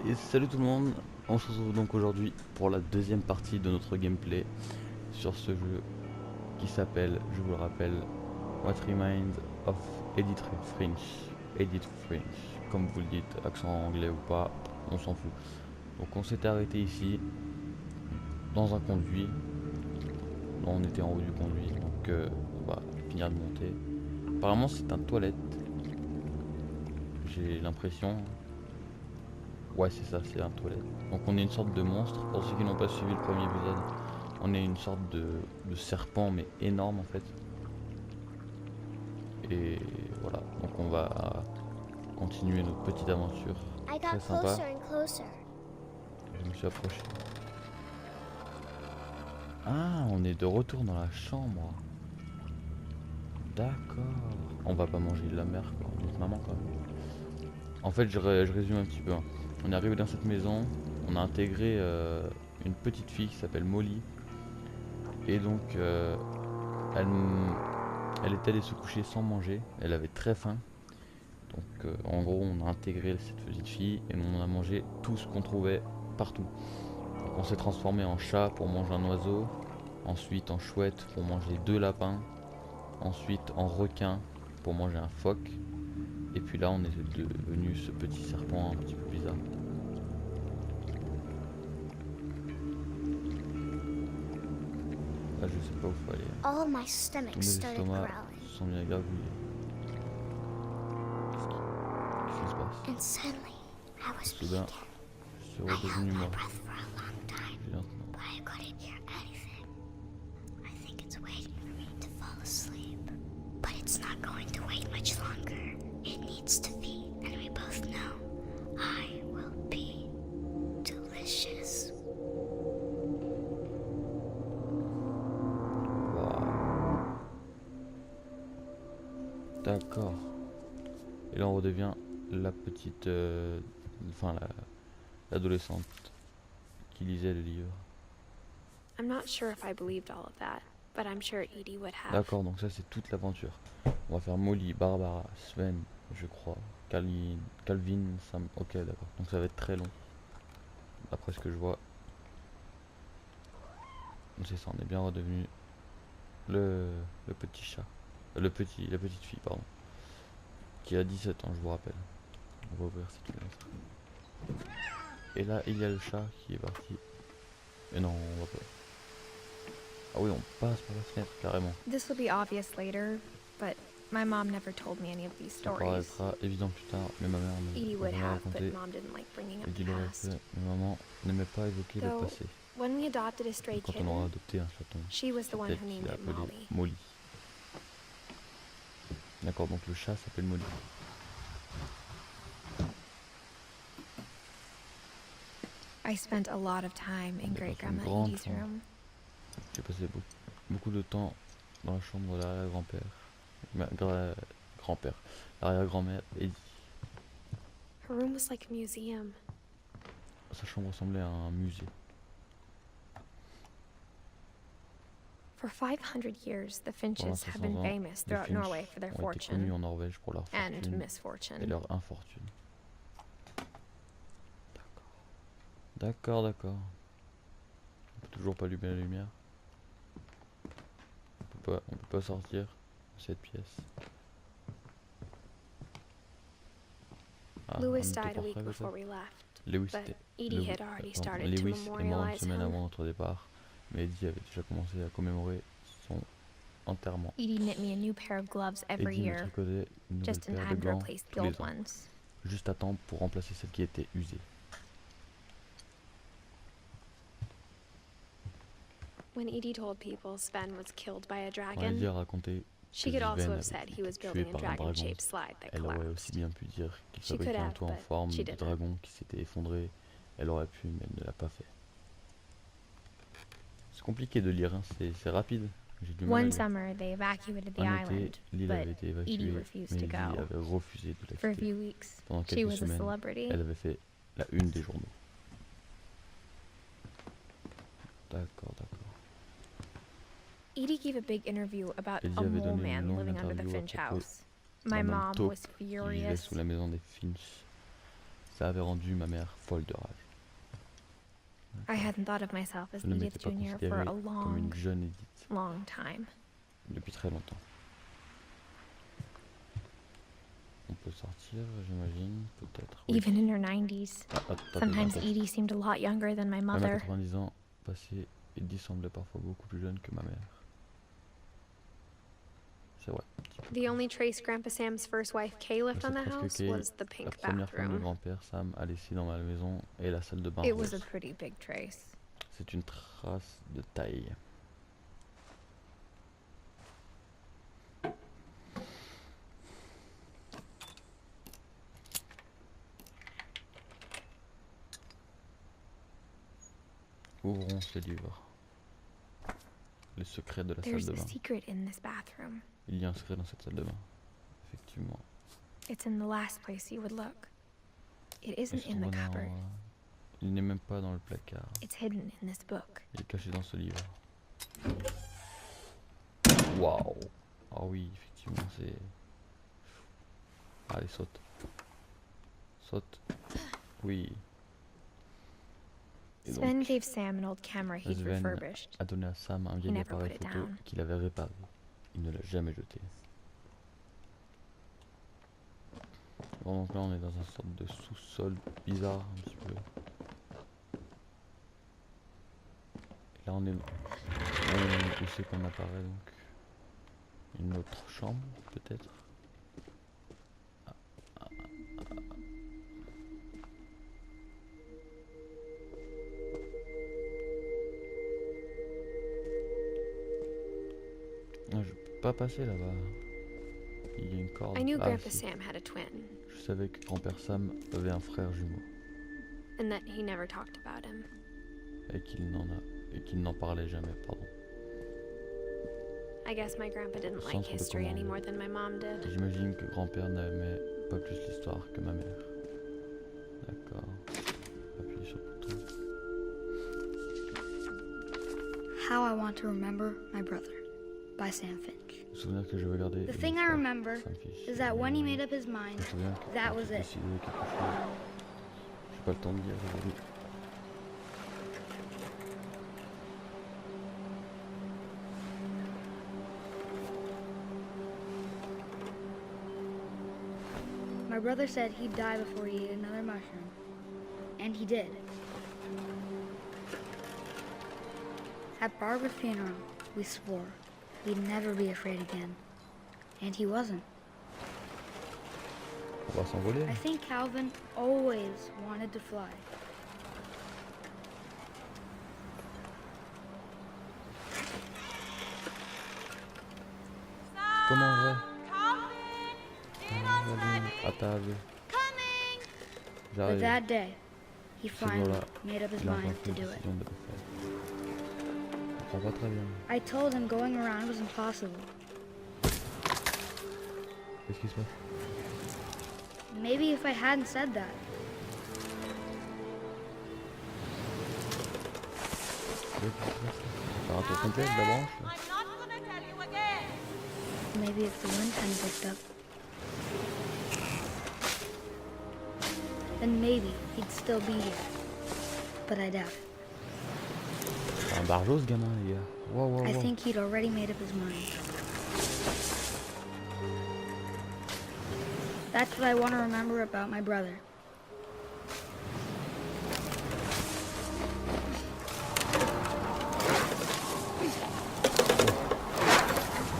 Et salut tout le monde, on se retrouve donc aujourd'hui pour la deuxième partie de notre gameplay sur ce jeu qui s'appelle, je vous le rappelle, What Remains of Edith Frinch. Edith Frinch, comme vous le dites, accent anglais ou pas, on s'en fout. Donc on s'était arrêté ici, dans un conduit. Là, on était en haut du conduit, donc on va finir de monter. Apparemment c'est un toilette, j'ai l'impression. Ouais, c'est ça, c'est un toilette. Donc on est une sorte de monstre. Pour ceux qui n'ont pas suivi le premier épisode, on est une sorte de serpent, mais énorme en fait. Et voilà, donc on va continuer notre petite aventure. Très sympa. Je me suis approché. Ah, on est de retour dans la chambre. D'accord. On va pas manger de la mère, quoi. Notre maman, quand même. En fait, je résume un petit peu, hein. On est arrivé dans cette maison, on a intégré une petite fille qui s'appelle Molly. Et donc, elle est allée se coucher sans manger, elle avait très faim. Donc, en gros, on a intégré cette petite fille et on a mangé tout ce qu'on trouvait partout. Donc, on s'est transformé en chat pour manger un oiseau, ensuite en chouette pour manger 2 lapins, ensuite en requin pour manger un phoque. Et puis là, on est devenu ce petit serpent un petit peu bizarre. Là, je sais pas où faut aller. Tous mes estomacs sont bien gargouillés. Qu'est-ce qui se passe? Soudain, je suis redevenu mort. Lentement. Waouh. D'accord. Et là on redevient la petite, enfin l'adolescente qui lisait le livre. D'accord, donc ça c'est toute l'aventure. On va faire Molly, Barbara, Sven, je crois, Calvin, Sam. Ok, d'accord. Donc ça va être très long. D'après ce que je vois. C'est ça, on est bien redevenu le petit chat. La petite fille, pardon. Qui a 17 ans, je vous rappelle. On va ouvrir cette fenêtre. Et là, il y a le chat qui est parti. Mais non, on va pas. Ah oui, on passe par la fenêtre, carrément. Ça paraîtra évident plus tard, mais ma mère me l'a raconté. Edith l'aurait fait, mais maman n'aimait pas évoquer le passé. Et quand on aura adopté un chaton, c'est elle qui l'a appelé Molly. D'accord, donc le chat s'appelle Molly. J'ai passé beaucoup de temps dans la chambre de l'arrière-grand-père. Grand-père. L'arrière-grand-mère Edith. Sa chambre ressemblait à un musée. For 500 years, the Finches Pendant have 500 been ans, famous les throughout Norway for their Finch ont été connus fortune en Norvège pour leur and fortune et misfortune. leur infortune. D'accord. On peut toujours pas allumer la lumière. On peut pas sortir de cette pièce. Ah, Lewis died a week before we left, Lewis but Edie had already started to est mort une memorialize semaine avant him. notre départ, mais Eddie avait déjà commencé à commémorer son enterrement. Edie knit me a new pair of gloves every Eddie me year, tricotait une nouvelle just in paire de time to gants replace the tous les old ans, ones. juste à temps pour remplacer celle qui était usée. When Edie told people Sven was killed by a Quand Eddie dragon, a raconté she que could also Sven have avait said he été was tué building a par un dragon, dragon-shaped slide that elle aurait aussi collapsed. bien pu dire qu'il She could fabriquait un have, toit en but forme she de didn't. dragon qui s'était effondré. Elle aurait pu, mais elle ne l'a pas fait. C'est compliqué de lire, hein. C'est rapide. J'ai du mal à One lire. summer, they evacuated the En island, été, l'île avait but été Edie évacuée, mais refused to Eddie go. avait refusé de For a la quitter. few weeks, Pendant she quelques was a semaines, celebrity. elle avait fait la une des journaux. D'accord. Edie gave a big interview about Eddie a avait mole donné une man longue living under the interview à Finch propos house. d'un My homme mom taupe was qui vivait furious. sous la maison des Finch. Ça avait rendu ma mère folle de rage. I hadn't thought of myself as Je ne m'étais Edith pas Jr. for considérée a comme une long, jeune Edith long time. depuis très longtemps. On peut sortir, j'imagine, peut-être. Oui. Even in her 90s. Sometimes Edie seemed a lot younger than my Même à mother. 90 ans passés, Edith semblait parfois beaucoup plus jeune que ma mère. C'est vrai. The only trace Grandpa Sam's first wife Kay left on the house was the La pink première femme du bathroom. grand-père Sam a laissé dans ma maison et la salle de bain It was a rose. pretty big trace. C'est une trace de taille. Ouvrons ce livre. Le secret de la salle There's de a bain. secret in this bathroom. Il y a un secret dans cette salle de bain. Effectivement. It's in the last place you would look. It Il isn't se in the trouve dans- cupboard. Il n'est même pas dans le placard. It's hidden in this book. Il est caché dans ce livre. Waouh. Ah oui, effectivement, c'est... Allez, saute. Saute. Oui. Et donc, Sven gave Sam an old camera he'd Sven refurbished. a donné à Sam un He vieil never appareil put it photo down. qu'il avait réparé. Il ne l'a jamais jeté. Bon, donc là on est dans une sorte de sous-sol bizarre un petit peu. Et là on est... Où c'est qu'on apparaît donc? Une autre chambre peut-être? Ah, je peux pas passer là-bas. Il y a une corde. I knew Ah, Grandpa si. Sam had a twin, Je savais que grand-père Sam avait un frère jumeau and that he never talked about him. et qu'il n'en parlait jamais, pardon. I guess my grandpa didn't like Centre de history any commande. more than my mom did. J'imagine que grand-père n'aimait pas plus l'histoire que ma mère. D'accord. Appuie sur le bouton. How I Want to Remember My Brother by Sam Finch. Le souvenir que je veux garder. The de thing mon I frère, remember Sam Fish. is that when he made up his Je mind, me souviens que that quand was il a it. décidé quelque chose. J'ai pas le temps de lire aujourd'hui. My brother said he'd die before he ate another mushroom. And he did. At Barbara's funeral, we swore we'd never be afraid again. And he wasn't. On va s'envoler. I think Calvin always wanted to fly. Comment on va? À table. But J'arrive. that day, he Ce finally jour-là, made up his il a enfin mind pris to la do it. décision de le faire. Je comprends pas très bien. I told him going around was impossible. Qu'est-ce qui se passe? Maybe if I hadn't said that, Qu'est-ce qui se passe? Faire un tour complet de la branche là. I'm not gonna tell you again. maybe if the wind hadn't picked up, then maybe he'd still be here. But I doubt it. C'est un barjot ce gamin les gars. Wow wow I wow. think he'd already made up his mind. That's what I want to remember about my brother.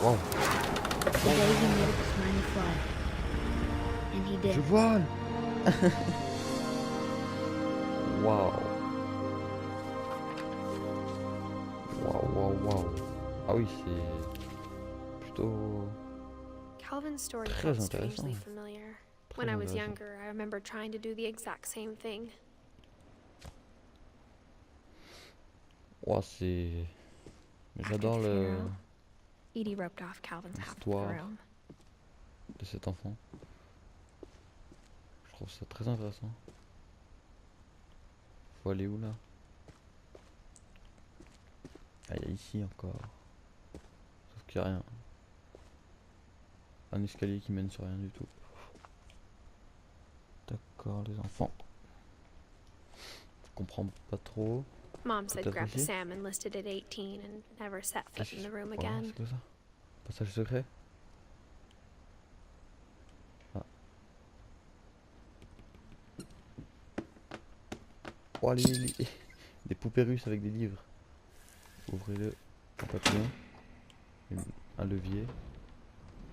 Wow. The day he made up his mind to fly. And he Je did. vole. Wow. Wow wow wow. Ah oui c'est plutôt Calvin's story Très felt strangely intéressant. familiar. Très When I was intéressant. younger, I remember trying to do the exact same thing. Wow c'est... After J'adore the le... funeral, Edie roped off Calvin's half of the L'histoire. room. de cet enfant. Je trouve ça très intéressant. Faut aller où là? Ah, il y a ici encore. Sauf qu'il n'y a rien. Un escalier qui mène sur rien du tout. D'accord les enfants. comprends pas trop. Mom said Peut-être Grandpa ici. Sam enlisted at 18 and never set foot in the room Voilà, again. c'est quoi ça? Passage secret? Ah. Oh, des poupées russes avec des livres. Ouvrez-le en papillon. Un levier.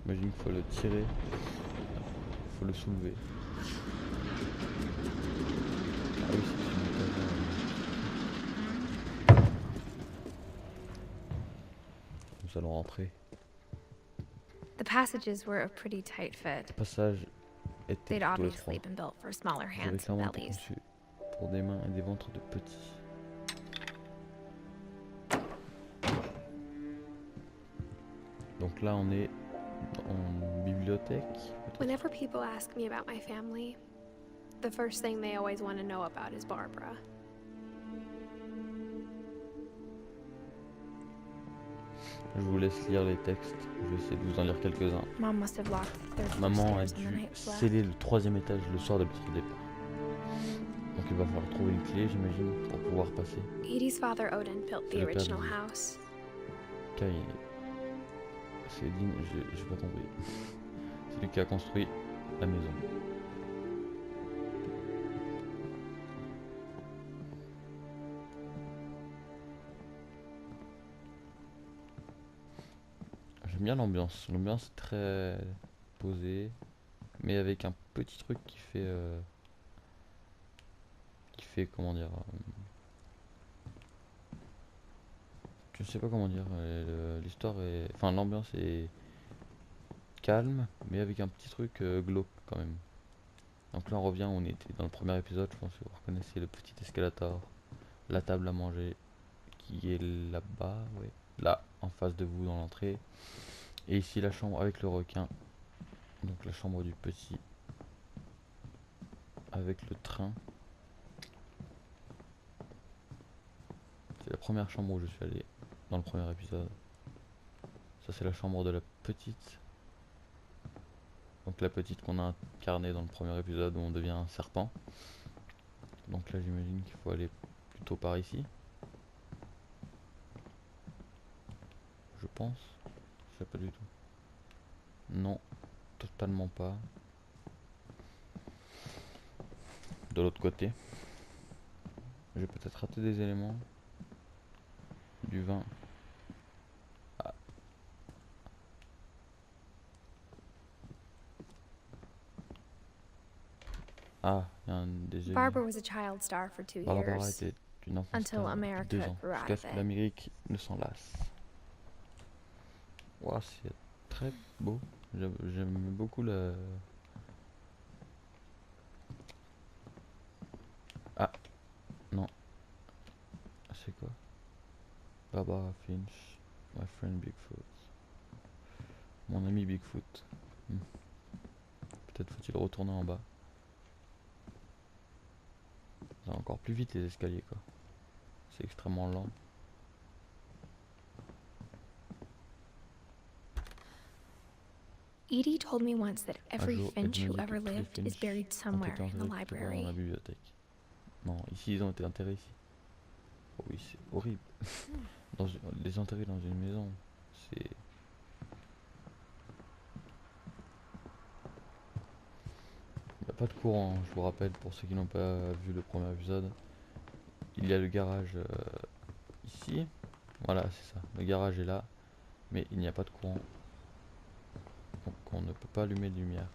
J'imagine qu'il faut le tirer. Il faut le soulever. Ah oui, c'est une étagère. Nous allons rentrer. The passages were a pretty tight fit. Le passage était They'd plutôt obviously étroit. been built for smaller Ils avaient hands than clairement été bellies. conçus pour des mains et des ventres de petits. Donc là on est en bibliothèque. Whenever people ask me about my family, the first thing they always want to know about is Barbara. Je vous laisse lire les textes. Je vais essayer de vous en lire quelques-uns. Mom must have locked the third floor Maman a stairs in the dû night flat. sceller le 3e étage le soir de notre départ. Donc il va falloir trouver une clé, j'imagine, pour pouvoir passer. Edie's father Odin built C'est the le père original d'Edith. house. Céline, j'ai pas compris. C'est lui qui a construit la maison. J'aime bien l'ambiance. L'ambiance est très posée, mais avec un petit truc qui fait comment dire. Je sais pas comment dire. L'histoire est, enfin l'ambiance est calme, mais avec un petit truc glauque quand même. Donc là on revient, on était dans le premier épisode, je pense que vous reconnaissez le petit escalator, la table à manger qui est là-bas, ouais, là en face de vous dans l'entrée. Et ici la chambre avec le requin, donc la chambre du petit, avec le train. C'est la première chambre où je suis allé dans le premier épisode. Ça c'est la chambre de la petite. Donc la petite qu'on a incarnée dans le premier épisode où on devient un serpent. Donc là j'imagine qu'il faut aller plutôt par ici. Je pense. Je sais pas du tout. Non, totalement pas. De l'autre côté. J'ai peut-être raté des éléments. Du vin. Ah. Ah, il y a un des Barbara was a child star for 2 Barbara years. était une enfant Until star America 2 ans, grew out jusqu'à of ce que it. l'Amérique ne s'en lasse. Wow, c'est très beau. J'aime beaucoup la... Ah, non. C'est quoi? Barbara Frinch, my friend Bigfoot. Mon ami Bigfoot. Peut-être faut-il retourner en bas. Ça va encore plus vite les escaliers quoi. C'est extrêmement lent. Edie told me once that every jour, Finch Edith who m'a dit ever que tous les lived is Finch buried ont somewhere été in the enterrés quelque part dans library. la bibliothèque. Non, ici ils ont été enterrés ici. Oh oui, c'est horrible. Les enterrer dans une maison, c'est... Il n'y a pas de courant, hein, je vous rappelle, pour ceux qui n'ont pas vu le premier épisode. Il y a le garage ici. Voilà, c'est ça. Le garage est là, mais il n'y a pas de courant. Donc on ne peut pas allumer de lumière.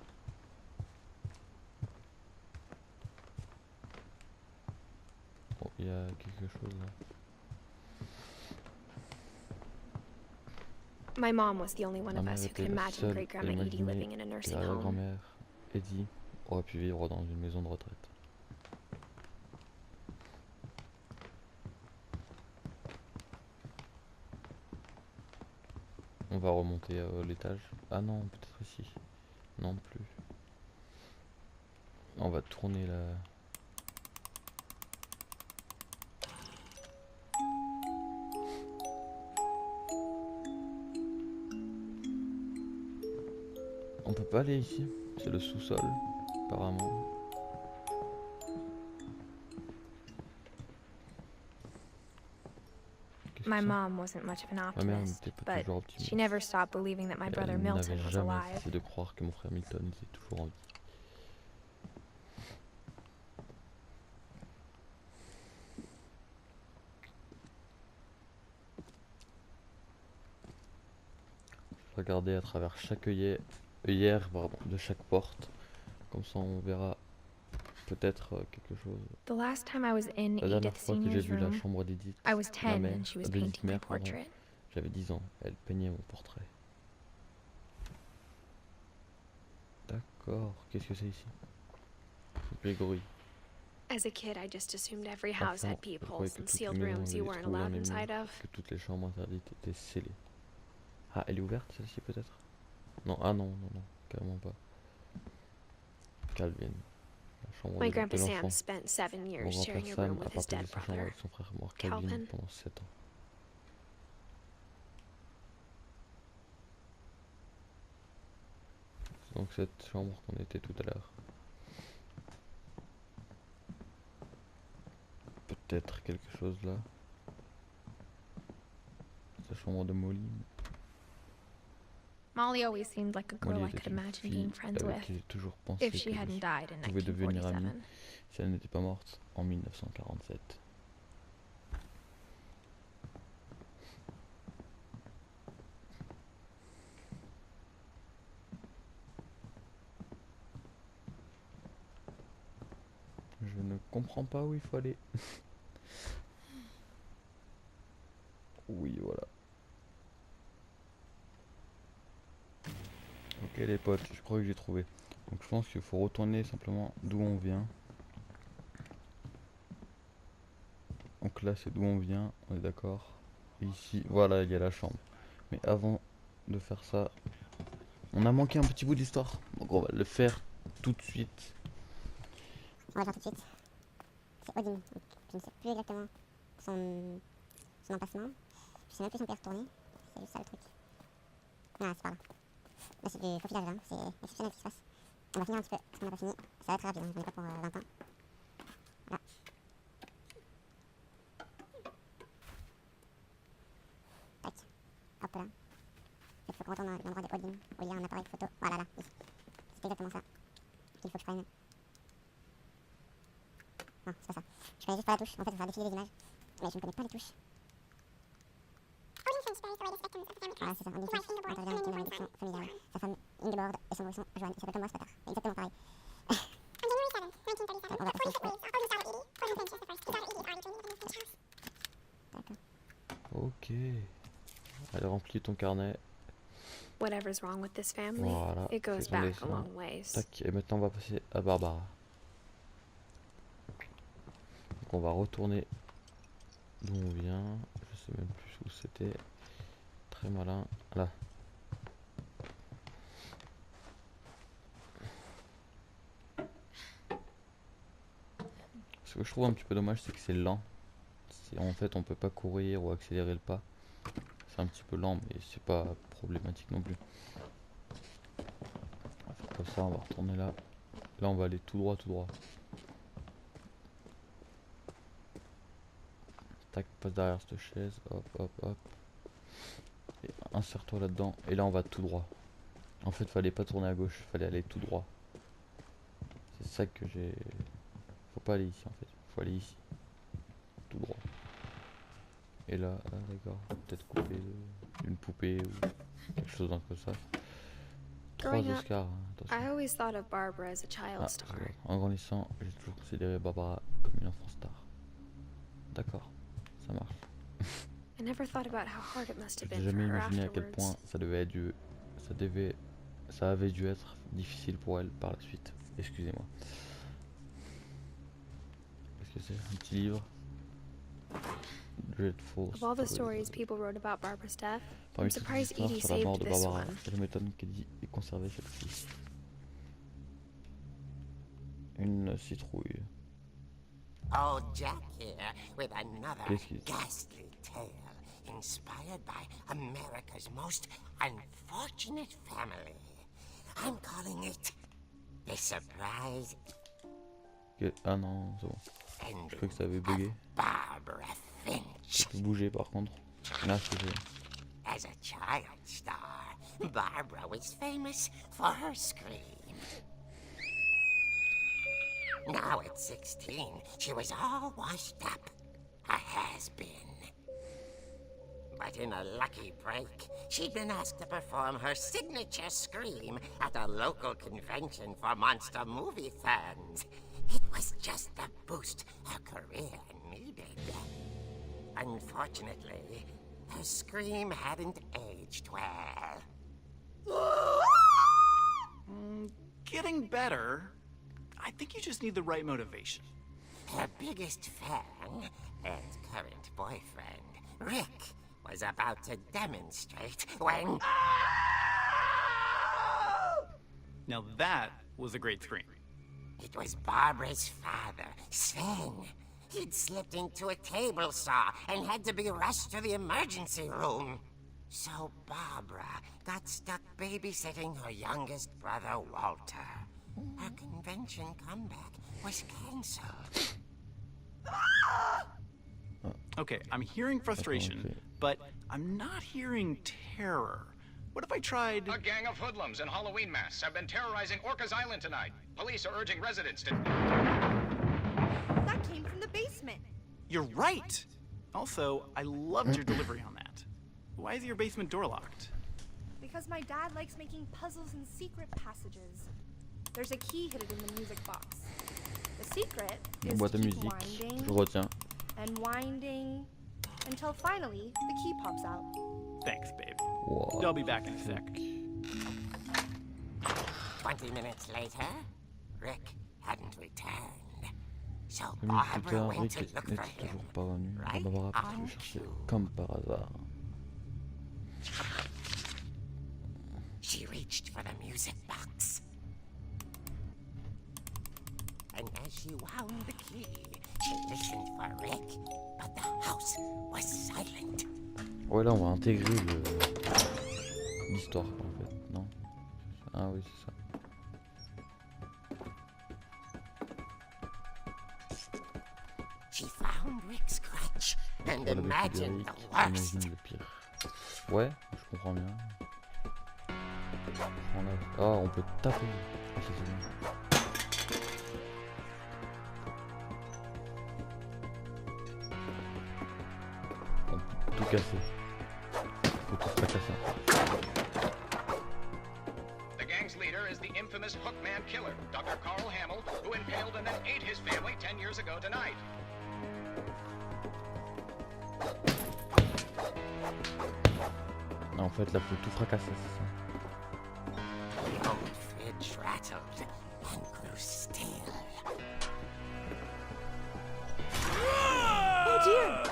Oh, il y a quelque chose là. My mom was the only one Ma of mère us who était could la imagine seule Great à Grandma Edie imaginer living in a que nursing la home. grand-mère Eddie aurait pu vivre dans une maison de retraite. On va remonter à l'étage. Ah non, peut-être ici. Non plus. On va tourner la... On peut pas aller ici. C'est le sous-sol, apparemment. My ça. mom wasn't much of an Ma mère optimist, n'était pas but toujours she optimiste. never stopped believing that my Et brother elle n'avait Milton was jamais alive. cessé de croire que mon frère Milton était toujours en vie. Regardez à travers chaque œillère de chaque porte. Comme ça on verra peut-être quelque chose. The last time I was in La dernière Edith fois que j'ai Senior's vu la room, chambre d'Edith, I was ma 10 mère, and she was d'Edith painting my mère, pardon, portrait. j'avais 10 ans, elle peignait mon portrait. D'accord, qu'est-ce que c'est ici? Grégory. As a kid, I just assumed every house Enfant, had je croyais peepholes que and toutes les sealed maisons rooms avaient you des weren't trous dans allowed les murs, inside of. que toutes les chambres interdites étaient scellées. Ah, elle est ouverte celle-ci peut-être? Non, ah non, non, non, carrément pas. Calvin, la chambre My de grandpa l'enfant. Sam spent 7 Mon years grand-père sharing a Sam room a with his partagé dead sa chambre brother. avec son frère mort Calvin Calvin. pendant 7 ans. C'est donc cette chambre qu'on était tout à l'heure. Peut-être quelque chose là. Sa chambre de Molly. Molly always seemed like a girl Molly I could était une imagine fille being friends avec with, qui j'ai toujours pensé if que she je hadn't died in pouvais devenir amie 1947. si elle n'était pas morte en 1947. Je ne comprends pas où il faut aller. Oui, voilà. Ok les potes, je crois que j'ai trouvé. Donc je pense qu'il faut retourner simplement d'où on vient. Donc là c'est d'où on vient, on est d'accord. Et ici, voilà, il y a la chambre. Mais avant de faire ça, on a manqué un petit bout d'histoire. Donc on va le faire tout de suite. On va le faire tout de suite. C'est Odin. Donc, je ne sais plus exactement son emplacement. Je sais même plus si on peut y retourner. C'est juste ça le truc. Ah, c'est par là. Là, c'est du profilage là. C'est exceptionnel ce qui se passe. On va finir un petit peu parce qu'on n'a pas fini. Ça va être rapide, hein. On n'est pas pour 20 ans. Voilà. Tac. Hop là. Il faut qu'on retourne dans l'endroit de Odin où il y a un appareil photo. Voilà, là. Ici. C'est exactement ça qu'il faut que je prenne. Non, c'est pas ça. Je connais juste pas la touche. En fait, ça va défiler les images. Mais je ne connais pas les touches. Voilà, c'est ça. Odin Frinch intervient avec une malédiction familiale. Sa femme Ingeborg et son nourrisson Johan. Il s'appelle comme moi, c'est pas tard. C'est exactement pareil. On va essayer de trouver. D'accord. Ok. Allez, remplis ton carnet. Whatever's wrong with this family, Voilà. it goes fais ton back a dessin. long ways. Tac. Et maintenant on va passer à Barbara. Donc on va retourner d'où on vient. Je sais même plus où c'était. Très malin. Là. Ce que je trouve un petit peu dommage, c'est que c'est lent. En fait, on peut pas courir ou accélérer le pas. C'est un petit peu lent, mais c'est pas problématique non plus. On va faire comme ça, on va retourner là. Là, on va aller tout droit, tout droit. Tac, passe derrière cette chaise. Hop, hop, hop. Et insère-toi là-dedans. Et là, on va tout droit. En fait, fallait pas tourner à gauche, fallait aller tout droit. C'est ça que j'ai. Faut pas aller ici en fait, faut aller ici. Tout droit. Et là, ah, d'accord, peut-être couper une poupée ou quelque chose comme ça. 3 Growing up, Oscars, hein, I attention. always thought of Barbara as a child Ah, star. c'est vrai. En grandissant, j'ai toujours considéré Barbara comme une enfant star. D'accord, ça marche. I never thought about how hard it must have J'ai been for jamais her imaginé à quel afterwards. point ça avait dû être difficile pour elle par la suite. Excusez-moi. Qu'est-ce que c'est? Un petit livre. Dreadful Of all the Stories. stories people wrote about Barbara's death, I'm Parmi toutes les surprised histoires Edie sur la mort saved de this Barbara, one. je m'étonne qu'Eddie ait conservé celle-ci. Une citrouille. Oh, Jack here with another Qu'est-ce qu'il dit? ghastly tale inspired by America's most unfortunate family. I'm calling it The Surprise Ah non, c'est bon. Je Ending croyais que ça avait bugué. Barbara Finch. Ça peut bouger par contre. Là, c'est... As a child star, Barbara was famous for her scream. Now at 16, she was all washed up. A has-been. But in a lucky break, she'd been asked to perform her signature scream at a local convention for monster movie fans. It was just the boost her career needed. Unfortunately, her scream hadn't aged well. Getting better. I think you just need the right motivation. Her biggest fan and current boyfriend, Rick, was about to demonstrate when... Now that was a great scream. It was Barbara's father, Sven. He'd slipped into a table saw and had to be rushed to the emergency room. So Barbara got stuck babysitting her youngest brother, Walter. Her convention comeback was cancelled. Okay, I'm hearing frustration, but I'm not hearing terror. What if I tried... A gang of hoodlums in Halloween masks have been terrorizing Orcas Island tonight. Police are urging residents to... That came from the basement. You're right! Also, I loved your delivery on that. Why is your basement door locked? Because my dad likes making puzzles and secret passages. There's a key hidden in the music box. The secret is Boîte to à keep musique, winding je retiens. and winding until finally the key pops out. Thanks, babe. Wow. I'll be back in a sec. 20 minutes later, Rick hadn't returned. So 2 minutes plus Barbara tard, went Rick to look n'est for him. toujours pas revenu. Right Barbara a on pu le chercher cue. comme par hasard. She reached for the music box. And as she wound the key, she listened for Rick, but the house was silent. Ouais, là on va intégrer l'histoire en fait, non? Ah oui, c'est ça. She found Rick's crutch and Voilà, imagined the imagine worst. le pire. Ouais, je comprends bien. On a... Ah, on peut taper. Ah, ça, c'est bien. On peut tout casser. On peut tout fracasser. The gang's leader is the infamous Hookman killer, Dr. Carl Hamill, who impaled and then ate his family 10 years ago tonight. Ah, en fait, là, faut tout fracasser, c'est ça. The old fridge rattled and grew still. Oh dear!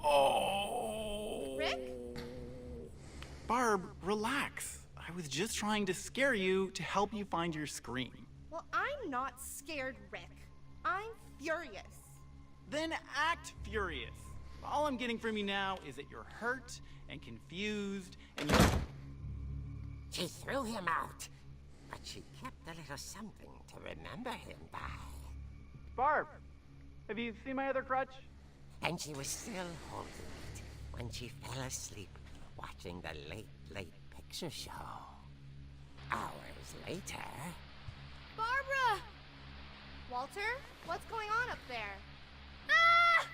Oh! Rick? Barb, relax. I was just trying to scare you to help you find your scream. Well, I'm not scared, Rick. I'm furious. Then act furious. All I'm getting from you now is that you're hurt and confused and you're... She threw him out, but she kept a little something to remember him by. Barb, have you seen my other crutch? And she was still holding it when she fell asleep watching the late picture show. Hours later... Barbara! Walter, what's going on up there? Ah!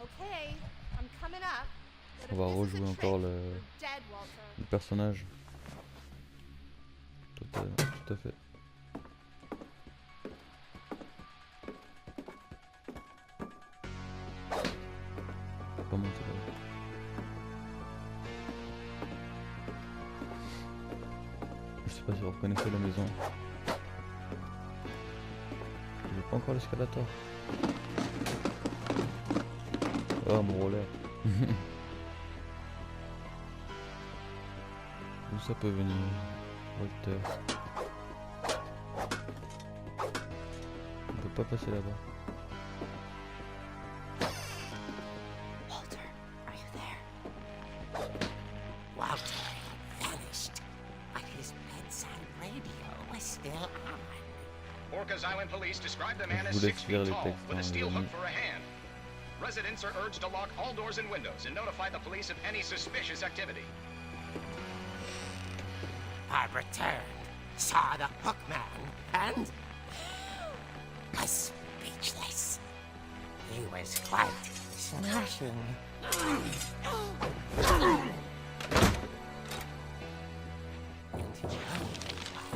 Okay, I'm coming up. But On va if this is a rejouer trick, encore you're dead, Walter. le personnage. Tout à fait. Pas monter là. Je sais pas si vous reconnaissez la maison. J'ai pas encore l'escalator. Oh mon roller. D'où ça peut venir, Walter? On peut pas passer là-bas. Walter, are you there? Walter had vanished, but his bedside radio was still on. Orcas Island police describe the man Je as vous 6 laisse lire feet les tall textes, with a hein, steel les hook amis. for a hand. Residents are urged to lock all doors and windows and notify the police of any suspicious activity. Barbara turned, saw the hookman, and was speechless. He was quite smashing. And he only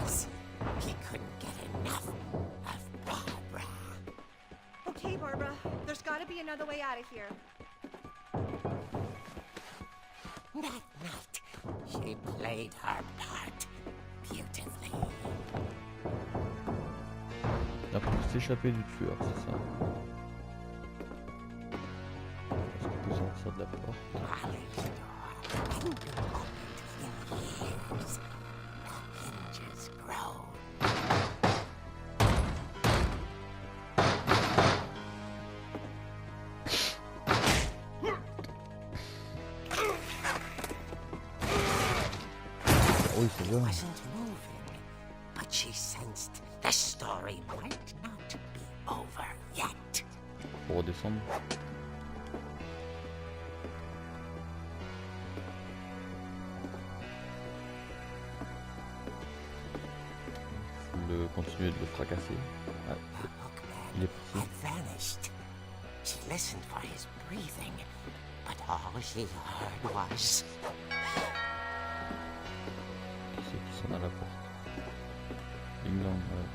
was. He couldn't get enough of Barbara. Okay, Barbara, there's gotta be another way out of here. That night, she played her part beautifully. Il a pu s'échapper du tueur, c'est ça. Est-ce qu'on peut sortir de la porte? Molly's door hadn't been opened in years. The hinges groaned. Oui, c'est vrai. Wasn't moving, but she sensed the story might not be over yet. Pour redescendre. Continuer de le fracasser. Ah, The hookman il est parti. had vanished. She listened for his breathing, but all she heard was Qui c'est qui sonne à la porte? England, ouais.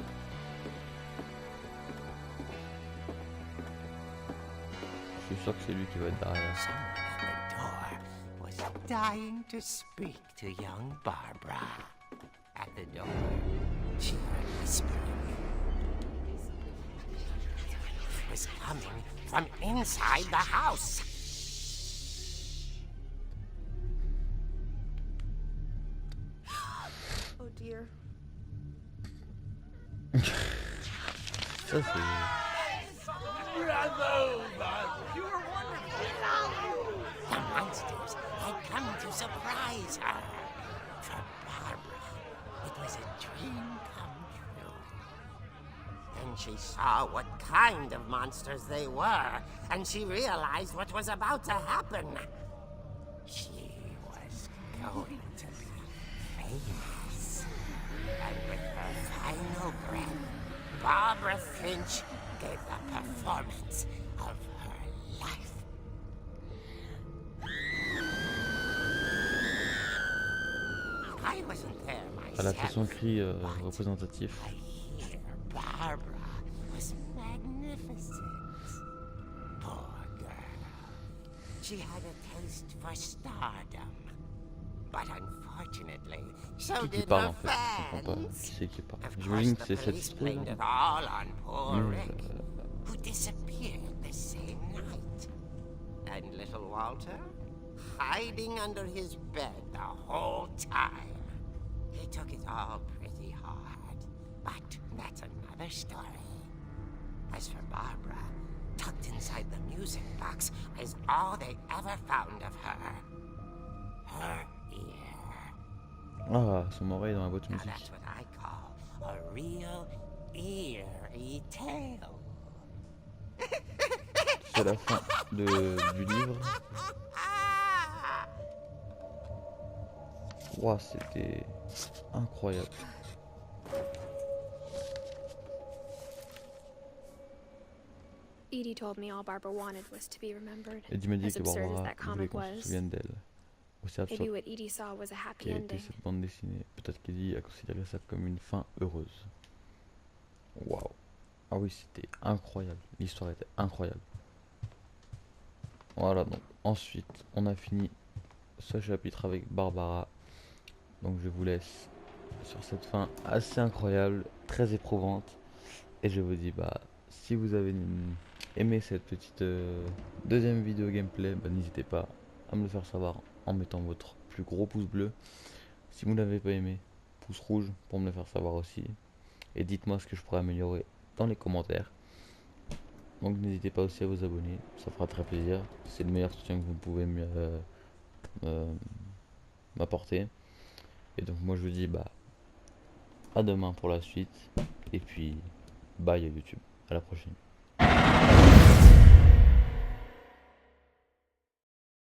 Je suis sûr que c'est lui qui va être derrière. someone at the door was dying to speak to young Barbara. At the door, she heard whispering. It was coming from inside the house. Oh dear. Ça c'est... The monsters had come to surprise her. For Barbara, it was a dream come true. Then she saw what kind of monsters they were, and she realized what was about to happen. She was going to be famous. And with her final breath, Barbara Frinch gave the performance of her life. I wasn't there Elle a fait son myself, cri but représentatif. here Barbara was magnificent. Poor girl. She had a taste for stardom. But unfortunately, so Qui did parle her en fait? Je comprends pas. Qui fans. c'est qui parle? Of J'imagine course, que the c'est cette police espèce blamed là. it all on poor Mais, Rick, who disappeared the same night. And little Walter, hiding under his bed the whole time. He took it all pretty hard, but that's another story. As for Barbara, tucked inside the music box is all they ever found of her. Her ear. Ah, son oreille dans la boîte Now musique. that's what I call a real eerie tale. C'est la fin du livre. Ouah, c'était incroyable. Edie told me all Barbara wanted was to be remembered. Eddie m'a dit As que absurd as Barbara that voulait comic qu'on se was, souvienne d'elle. Aussi maybe absurde what Edie saw was a happy qu'ait été ending. cette bande dessinée. Peut-être qu'Eddie a considéré ça comme une fin heureuse. Waouh. Ah oui, c'était incroyable. L'histoire était incroyable. Voilà, donc ensuite, on a fini ce chapitre avec Barbara. Donc je vous laisse sur cette fin assez incroyable, très éprouvante. Et je vous dis, bah, si vous avez aimé cette petite deuxième vidéo gameplay, bah, n'hésitez pas à me le faire savoir en mettant votre plus gros pouce bleu. Si vous ne l'avez pas aimé, pouce rouge pour me le faire savoir aussi. Et dites-moi ce que je pourrais améliorer dans les commentaires. Donc n'hésitez pas aussi à vous abonner, ça fera très plaisir. C'est le meilleur soutien que vous pouvez m'apporter. Et donc moi je vous dis bah à demain pour la suite. Et puis bye à YouTube, à la prochaine.